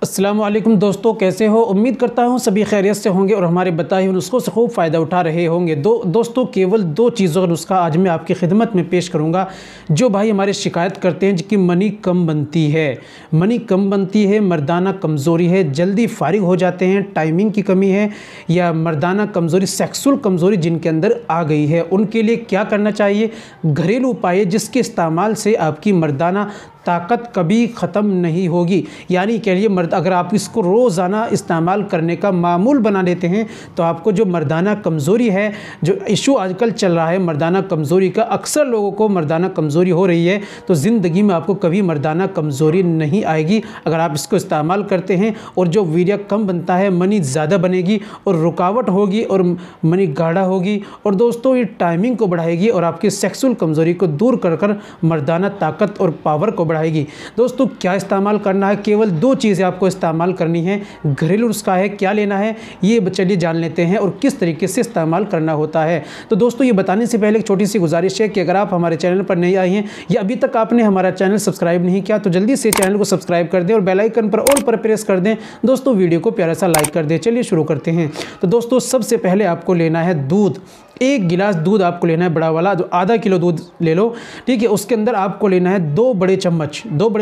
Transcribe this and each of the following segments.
अस्सलाम वालेकुम दोस्तों, कैसे हो। उम्मीद करता हूँ सभी खैरियत से होंगे और हमारे बताए हुए नुस्खों से खूब फ़ायदा उठा रहे होंगे। दोस्तों केवल दो चीज़ों का नुस्खा आज मैं आपकी खिदमत में पेश करूँगा। जो भाई हमारे शिकायत करते हैं कि मनी कम बनती है, मनी कम बनती है, मर्दाना कमज़ोरी है, जल्दी फारिग हो जाते हैं, टाइमिंग की कमी है या मर्दाना कमज़ोरी, सेक्सुअल कमज़ोरी जिनके अंदर आ गई है, उनके लिए क्या करना चाहिए। घरेलू उपाय जिसके इस्तेमाल से आपकी मर्दाना ताकत कभी ख़त्म नहीं होगी। यानी कह लिए मर्द अगर आप इसको रोज़ाना इस्तेमाल करने का मामूल बना लेते हैं तो आपको जो मर्दाना कमज़ोरी है, जो इशू आजकल चल रहा है मर्दाना कमज़ोरी का, अक्सर लोगों को मर्दाना कमज़ोरी हो रही है, तो ज़िंदगी में आपको कभी मर्दाना कमज़ोरी नहीं आएगी अगर आप इसको इस्तेमाल करते हैं। और जो वीर्य कम बनता है, मनी ज़्यादा बनेगी और रुकावट होगी और मनी गाढ़ा होगी। और दोस्तों ये टाइमिंग को बढ़ाएगी और आपकी सेक्सुअल कमज़ोरी को दूर कर मर्दाना ताकत और पावर को बढ़ाएगी। दोस्तों क्या इस्तेमाल करना है, केवल दो चीज़ें आपको इस्तेमाल करनी है। घरेलू नुस्खा है, क्या लेना है ये चलिए जान लेते हैं और किस तरीके से इस्तेमाल करना होता है। तो दोस्तों ये बताने से पहले एक छोटी सी गुजारिश है कि अगर आप हमारे चैनल पर नए आए हैं या अभी तक आपने हमारा चैनल सब्सक्राइब नहीं किया तो जल्दी से चैनल को सब्सक्राइब कर दें और बेल आइकन पर ऑल पर प्रेस कर दें। दोस्तों वीडियो को प्यारा सा लाइक कर दें। चलिए शुरू करते हैं। तो दोस्तों सबसे पहले आपको लेना है दूध। 1 गिलास दूध आपको लेना है, बड़ा वाला, जो आधा किलो दूध ले लो, ठीक है। उसके अंदर आपको लेना है 2 बड़े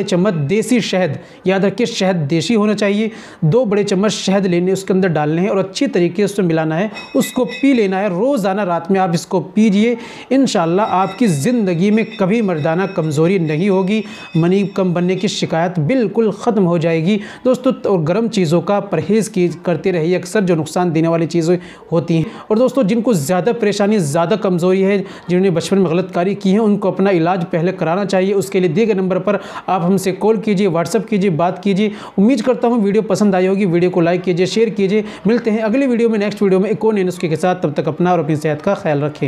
चम्मच देसी शहद। याद रखिए शहद देसी होना चाहिए। 2 बड़े चम्मच शहद लेने, उसके अंदर डालने हैं और अच्छी तरीके से मिलाना है, उसको पी लेना है। रोज़ाना रात में आप इसको पीजिए, इंशाल्लाह आपकी ज़िंदगी में कभी मर्दाना कमज़ोरी नहीं होगी, मनी कम बनने की शिकायत बिल्कुल ख़त्म हो जाएगी। दोस्तों और गर्म चीज़ों का परहेज़ करते रहिए, अक्सर जो नुकसान देने वाली चीज़ें होती हैं। और दोस्तों जिनको ज़्यादा परेशानी, ज़्यादा कमज़ोरी है, जिन्होंने बचपन में गलतकारी की है, उनको अपना इलाज पहले कराना चाहिए। उसके लिए दिए गए नंबर पर आप हमसे कॉल कीजिए, व्हाट्सअप कीजिए, बात कीजिए। उम्मीद करता हूँ वीडियो पसंद आई होगी। वीडियो को लाइक कीजिए, शेयर कीजिए। मिलते हैं अगले वीडियो में, नेक्स्ट वीडियो में एक और नए नुस्खे के साथ। तब तक अपना और अपनी सेहत का ख्याल रखें।